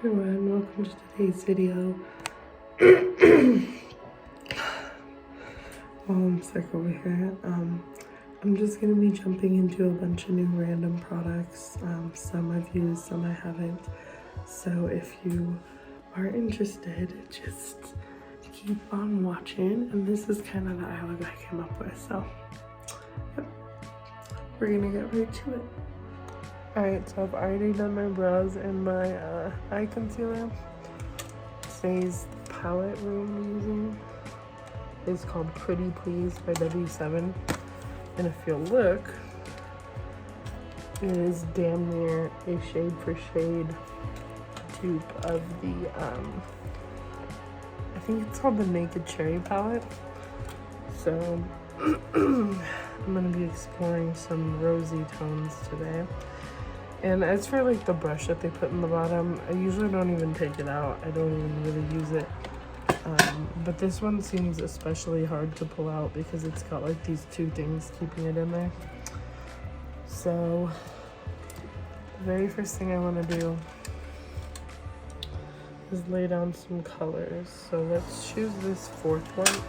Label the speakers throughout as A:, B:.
A: everyone, welcome to today's video. I'm sick over here. I'm just gonna be jumping into a bunch of new random products. Some I've used, some I haven't. So if you are interested, just keep on watching. And this is kind of the eye look I came up with. So, yep, we're gonna get right to it. Alright, so I've already done my brows and my eye concealer. Today's palette I'm using is called Pretty Please by W7. And if you'll look, it is damn near a shade for shade dupe of the, I think it's called the Naked Cherry palette. So I'm going to be exploring some rosy tones today. And as for like the brush that they put in the bottom, I usually don't even take it out. I don't even really use it. But this one seems especially hard to pull out because it's got like these two things keeping it in there. So the very first thing I want to do is lay down some colors. So let's choose this fourth one.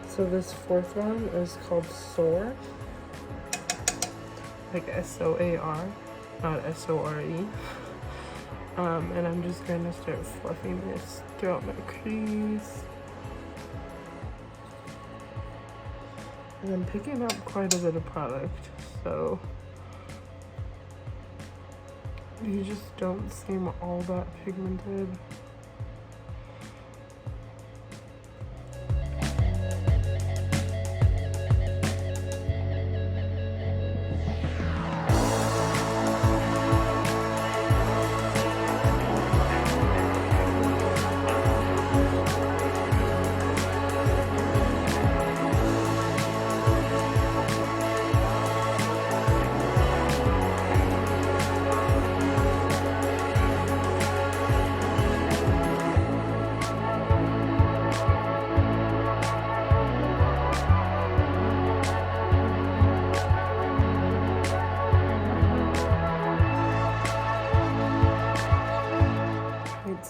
A: So this fourth one is called Soar, like S-O-A-R, not S-O-R-E. And I'm just going to start fluffing this throughout my crease. And I'm picking up quite a bit of product, so you just don't seem all that pigmented.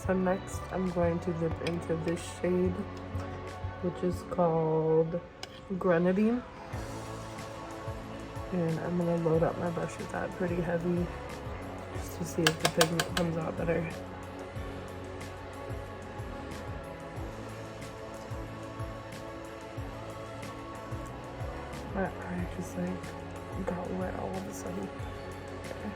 A: So next I'm going to dip into this shade, which is called Grenadine. And I'm going to load up my brush with that pretty heavy just to see if the pigment comes out better. My eye just like got wet all of a sudden. Okay.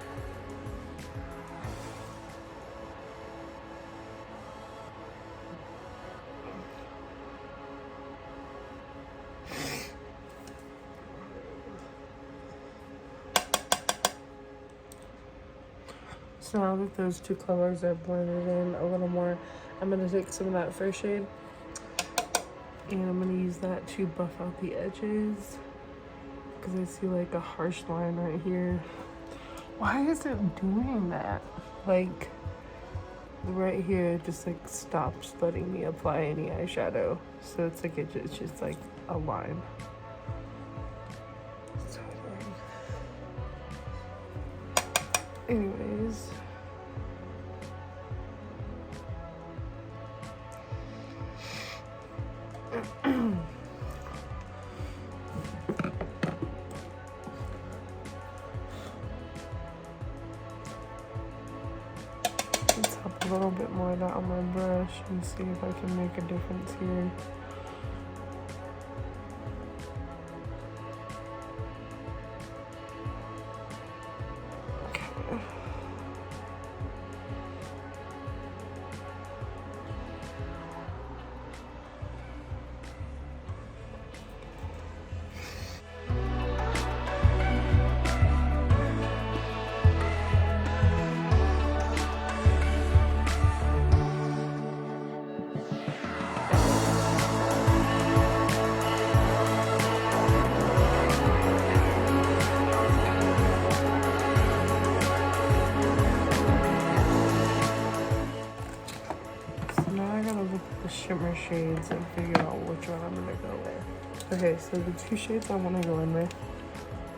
A: So now that those two colors are blended in a little more, I'm going to take some of that first shade and I'm going to use that to buff out the edges because I see like a harsh line right here. Why is it doing that? Like right here, it just like stops letting me apply any eyeshadow. So it's like it's just like a line. So anyways, let's tap a little bit more of that on my brush and see if I can make a difference here. The shimmer shades and figure out which one I'm gonna go with. Okay, so the two shades I want to go in with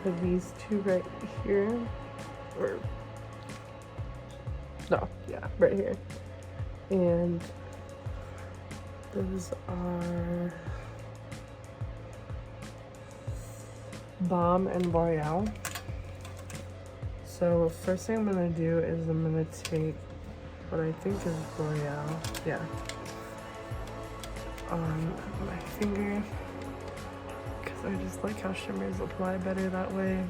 A: are these two right here, or no, yeah, right here. And those are Balm and Royale. So first thing I'm gonna do is I'm gonna take what I think is Royale, yeah, on my finger, because I just like how shimmers apply better that way.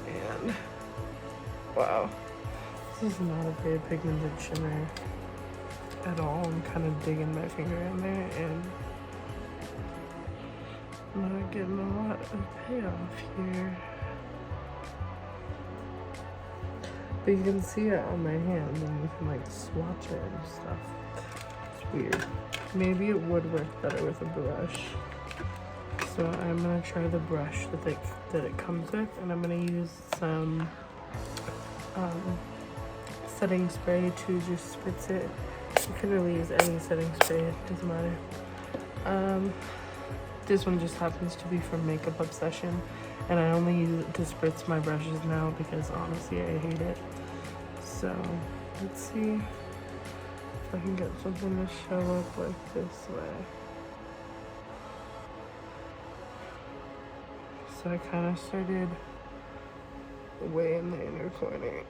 A: And wow, this is not a very pigmented shimmer at all. I'm kind of digging my finger in there and I'm not getting a lot of payoff here. But you can see it on my hand and you can like swatch it and stuff. It's weird. Maybe it would work better with a brush. So I'm gonna try the brush that it comes with, and I'm gonna use some setting spray to just spritz it. You can really use any setting spray, it doesn't matter. This one just happens to be from Makeup Obsession, and I only use it to spritz my brushes now because honestly I hate it. So let's see if I can get something to show up like this way. So I kind of started way in the inner corner.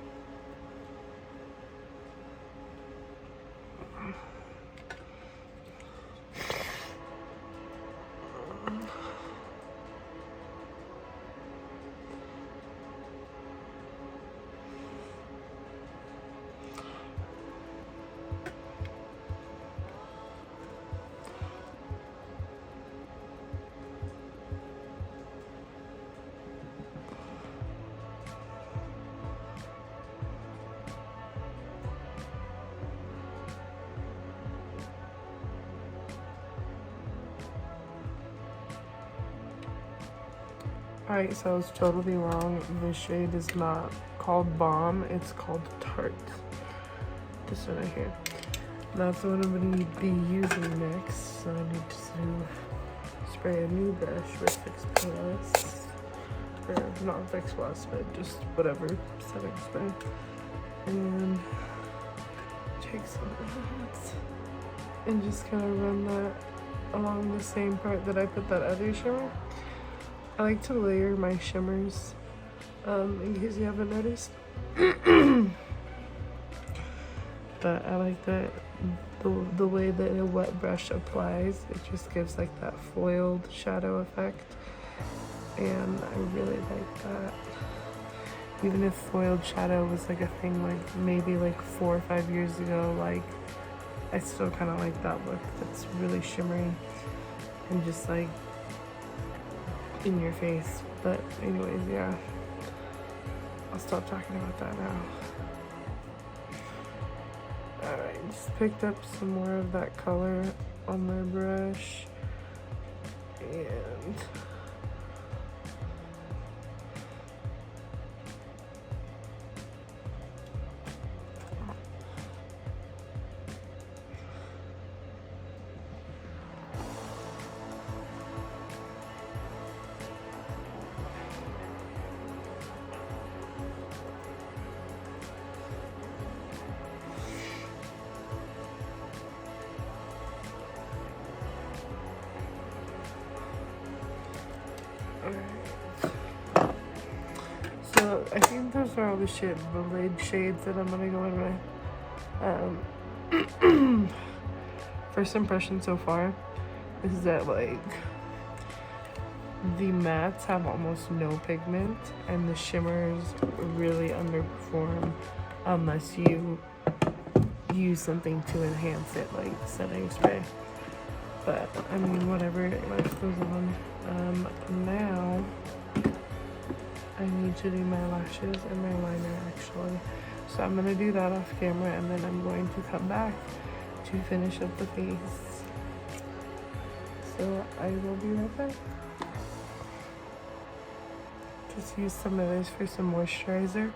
A: Alright, so I was totally wrong. This shade is not called Balm, it's called Tart. This one right here. That's the one I'm going to be using next. So I need to spray a new brush with Fix Plus. Or not Fix Plus, but just whatever setting spray. And take some of that and just kind of run that along the same part that I put that other shimmer. I like to layer my shimmers, in case you haven't noticed. But I like that the way that a wet brush applies, it just gives like that foiled shadow effect. And I really like that. Even if foiled shadow was like a thing like maybe like 4 or 5 years ago, like I still kind of like that look that's really shimmery and just like in your face. But anyways, yeah, I'll stop talking about that now. Alright, just picked up some more of that color on my brush and so I think those are all the lid shades that I'm gonna go in with. First impression so far is that like the mattes have almost no pigment and the shimmers really underperform unless you use something to enhance it, like setting spray. But I mean, whatever, life goes on. Now I need to do my lashes and my liner actually. So I'm gonna do that off camera and then I'm going to come back to finish up the face. So I will be right back. Just use some of this for some moisturizer.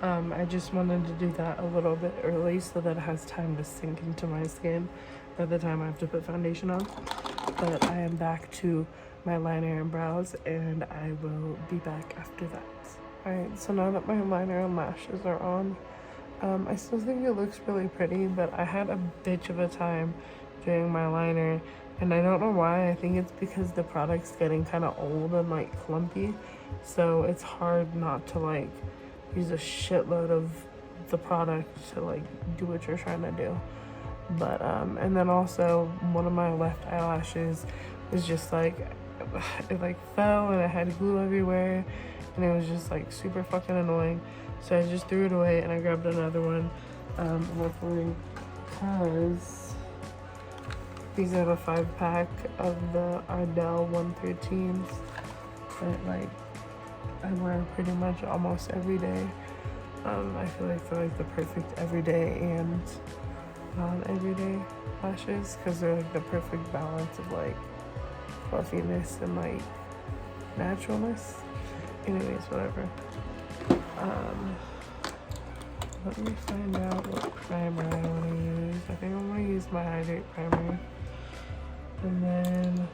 A: I just wanted to do that a little bit early so that it has time to sink into my skin by the time I have to put foundation on. But I am back to my liner and brows, and I will be back after that. Alright, so now that my liner and lashes are on, I still think it looks really pretty, but I had a bitch of a time doing my liner, and I don't know why. I think it's because the product's getting kind of old and like clumpy, so it's hard not to like use a shitload of the product to like do what you're trying to do. But and then also one of my left eyelashes was just like, it like fell and it had glue everywhere, and it was just like super fucking annoying. So I just threw it away and I grabbed another one, luckily, because these are the 5-pack of the Ardell 113s that like I wear pretty much almost every day. I feel like they're like the perfect everyday and non-everyday lashes, because they're like the perfect balance of like fluffiness and like naturalness. Anyways, whatever. Let me find out what primer I want to use. I think I'm going to use my Hydrate primer. And then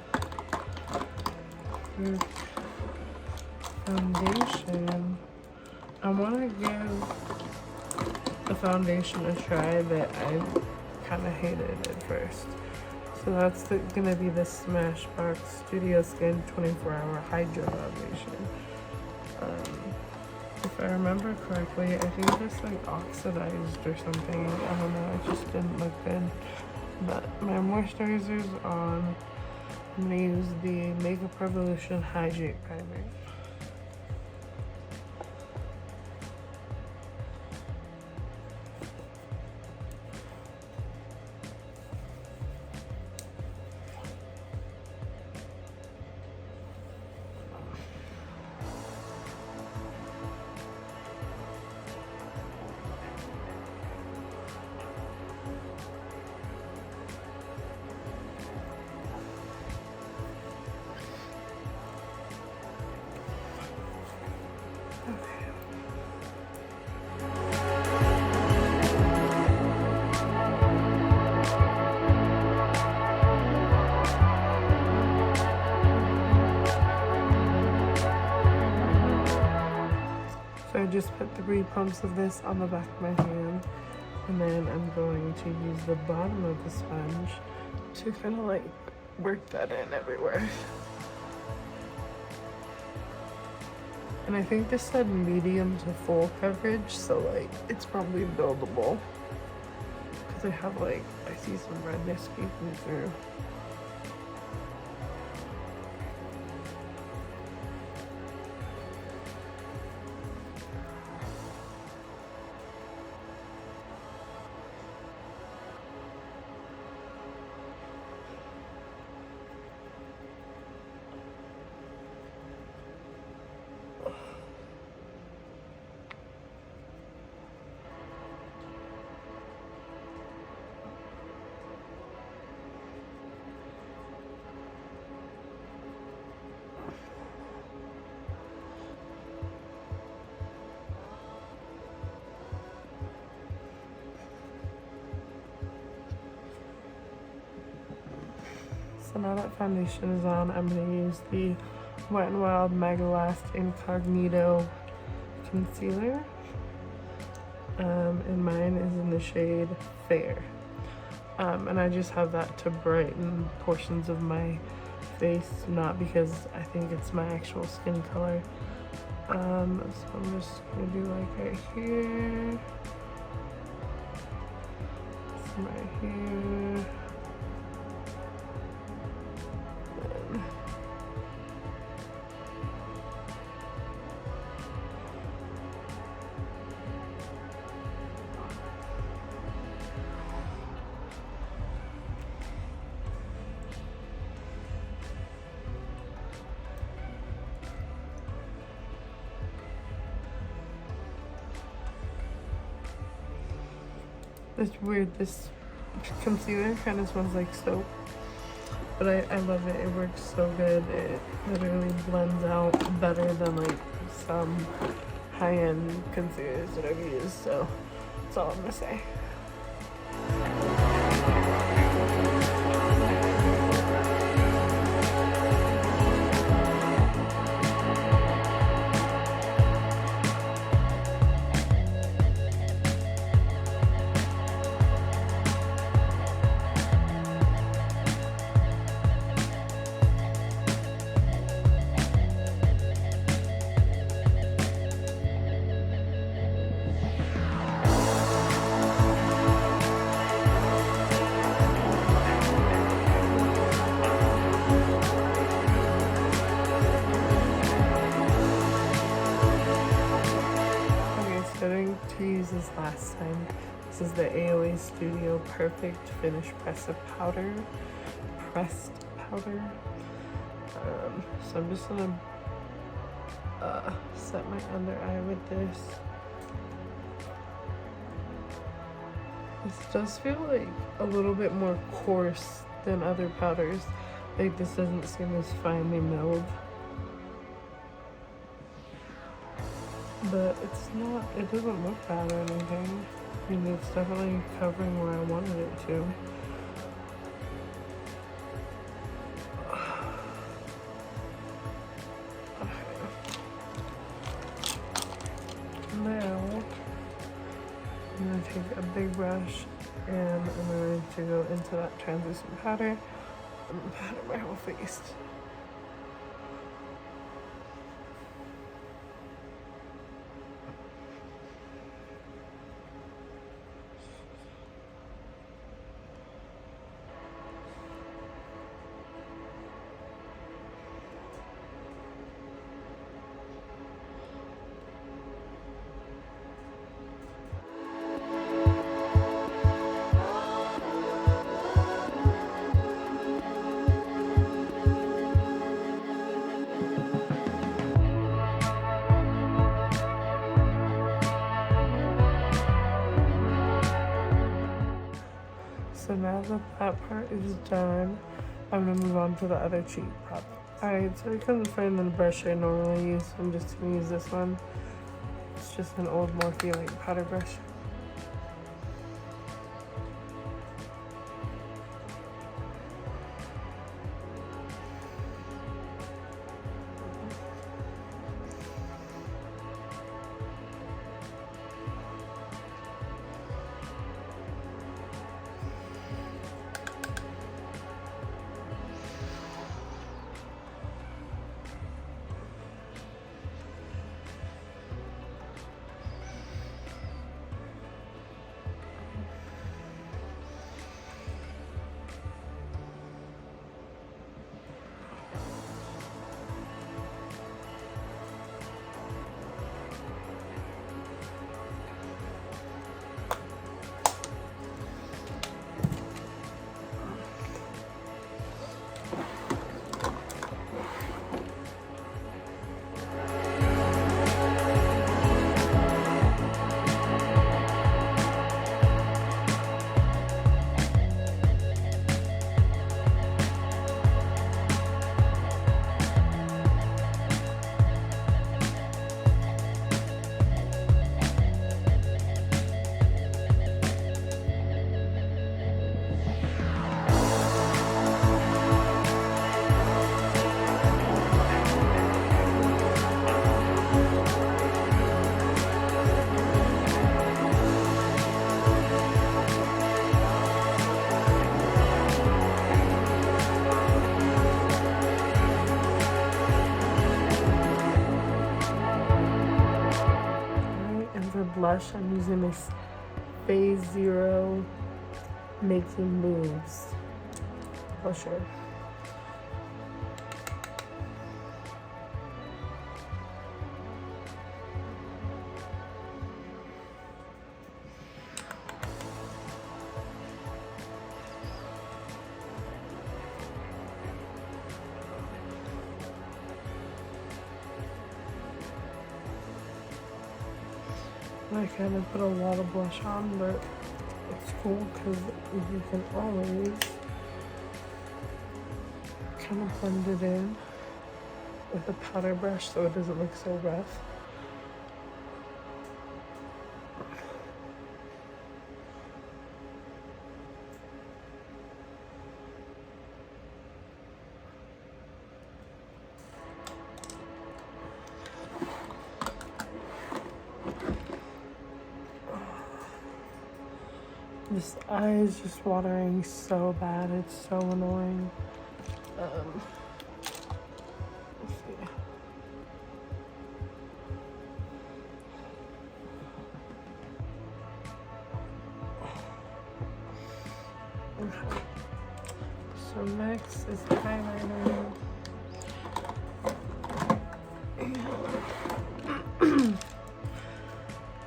A: for foundation, I want to give the foundation a try that I kind of hated at first. So that's going to be the Smashbox Studio Skin 24-Hour Hydro Foundation. If I remember correctly, I think this like oxidized or something. I don't know, it just didn't look good. But my moisturizer's on. I'm gonna use the Makeup Revolution Hydrate Primer. So I just put 3 pumps of this on the back of my hand, and then I'm going to use the bottom of the sponge to kind of like work that in everywhere. And I think this said medium to full coverage, so like it's probably buildable, because I have like, I see some redness peeking through. So now that foundation is on, I'm going to use the Wet n Wild Megalast Incognito concealer. And mine is in the shade Fair. And I just have that to brighten portions of my face, not because I think it's my actual skin color. So I'm just going to do like right here, some right here. It's weird, this concealer kind of smells like soap, but I love it. It works so good. It literally blends out better than like some high-end concealers that I've used, so that's all I'm gonna say. to use this last time. This is the AOA Studio Perfect Finish Pressed Powder. So I'm just gonna set my under eye with this. This does feel like a little bit more coarse than other powders. Like this doesn't seem as finely milled. But it's not, it doesn't look bad or anything. I mean, it's definitely covering where I wanted it to. Now, I'm going to take a big brush and I'm going to go into that translucent powder and powder my whole face. So now that that part is done, I'm gonna move on to the other cheek product. Alright, so I couldn't find the brush I normally use, so I'm just gonna use this one. It's just an old Morphe like powder brush. Blush, I'm using this Phase Zero Making Moves blusher. I kind of put a lot of blush on, but it's cool because you can always kind of blend it in with a powder brush so it doesn't look so rough. This eye is just watering so bad, it's so annoying. Let's see. Okay. So next is the highlighter.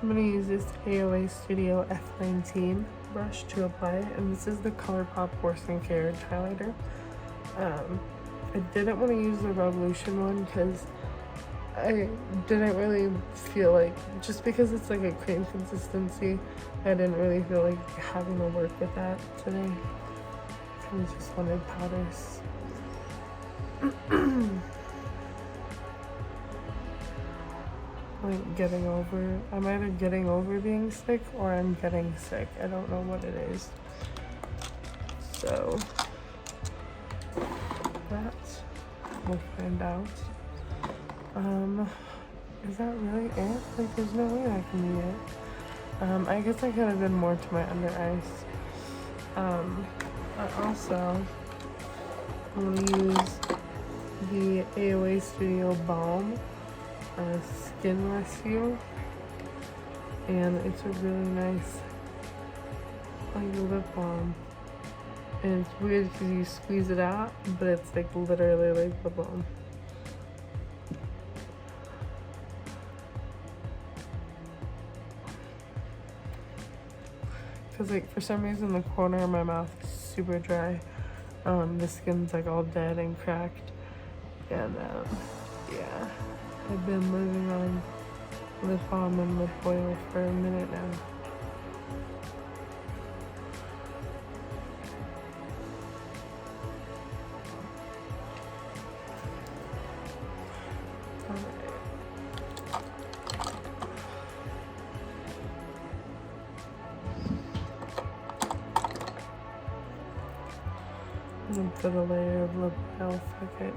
A: I'm going to use this AOA Studio F19 brush to apply it, and this is the Colourpop Horse and Carriage highlighter. I didn't want to use the Revolution one because I didn't really feel like, just because it's like a cream consistency, I didn't really feel like having to work with that today. I just wanted powders. Like I'm either getting over being sick or I'm getting sick. I don't know what it is. So that we'll find out. Is that really it? Like, there's no way that can be it. I guess I could have been more to my under eyes. But also, I'm gonna use the AOA Studio Balm Skin Rescue, and it's a really nice like lip balm. And it's weird because you squeeze it out, but it's like literally like the balm. Because like for some reason the corner of my mouth is super dry. The skin's like all dead and cracked. And yeah, I've been living on lip balm and lip oil for a minute now. I'm gonna put a layer of lip oil, fuck it.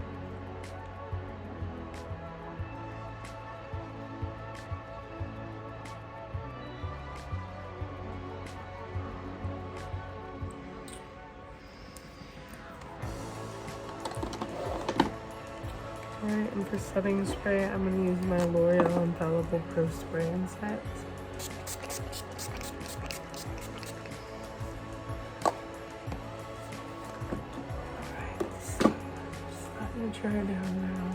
A: Alright, and for setting spray, I'm gonna use my L'Oreal Infallible Pro Spray and Set. Dry down now.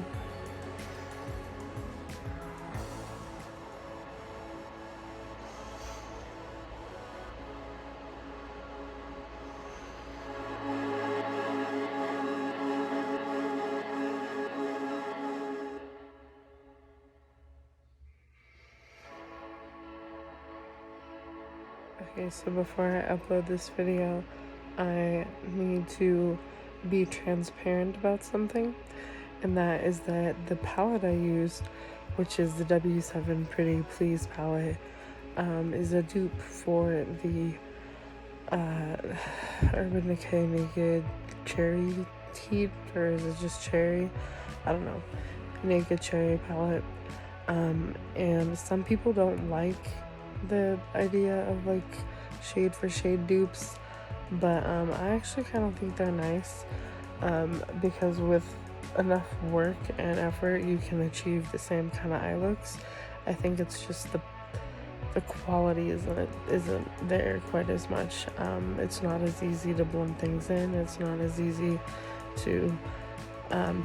A: Okay, so before I upload this video, I need to be transparent about something, and that is that the palette I used, which is the W7 Pretty Please palette, is a dupe for the Urban Decay Naked Cherry Heat, or is it just Cherry? I don't know. Naked Cherry palette. And some people don't like the idea of like shade for shade dupes, but I actually kind of think they're nice, because with enough work and effort you can achieve the same kind of eye looks. I think it's just the quality isn't there quite as much. It's not as easy to blend things in. It's not as easy to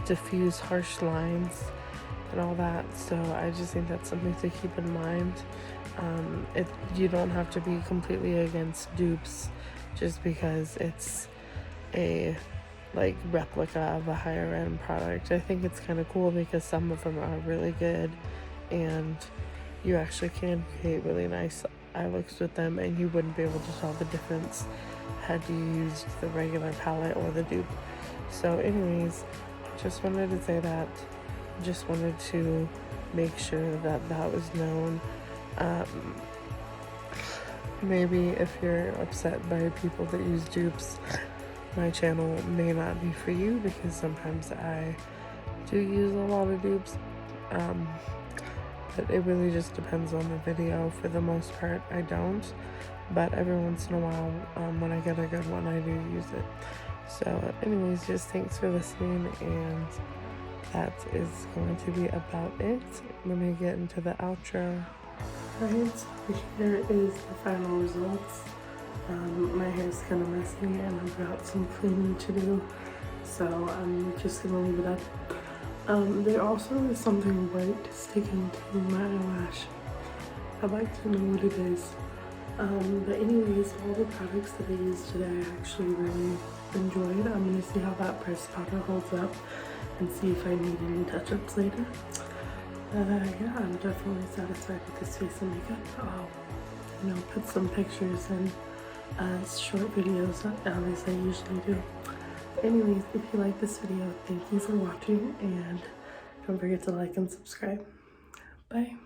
A: diffuse harsh lines and all that. So I just think that's something to keep in mind. You don't have to be completely against dupes just because it's a like replica of a higher end product. I think it's kind of cool because some of them are really good and you actually can create really nice eye looks with them, and you wouldn't be able to tell the difference had you used the regular palette or the dupe. So anyways, just wanted to say that. Just wanted to make sure that that was known. Maybe if you're upset by people that use dupes, my channel may not be for you, because sometimes I do use a lot of dupes, but it really just depends on the video. For the most part, I don't, but every once in a while, when I get a good one, I do use it. So anyways, just thanks for listening, and that is going to be about it. Let me get into the outro. Alright, so here is the final results. My hair's kind of messy and I've got some cleaning to do, so I'm just gonna leave it up. There also is something white sticking to my eyelash, I'd like to know what it is. But anyways, all the products that I used today I actually really enjoyed. I'm going to see how that pressed powder holds up and see if I need any touch-ups later. Yeah, I'm definitely satisfied with this face and makeup. I'll, put some pictures and short videos as I usually do. But anyways, if you like this video, thank you for watching, and don't forget to like and subscribe. Bye.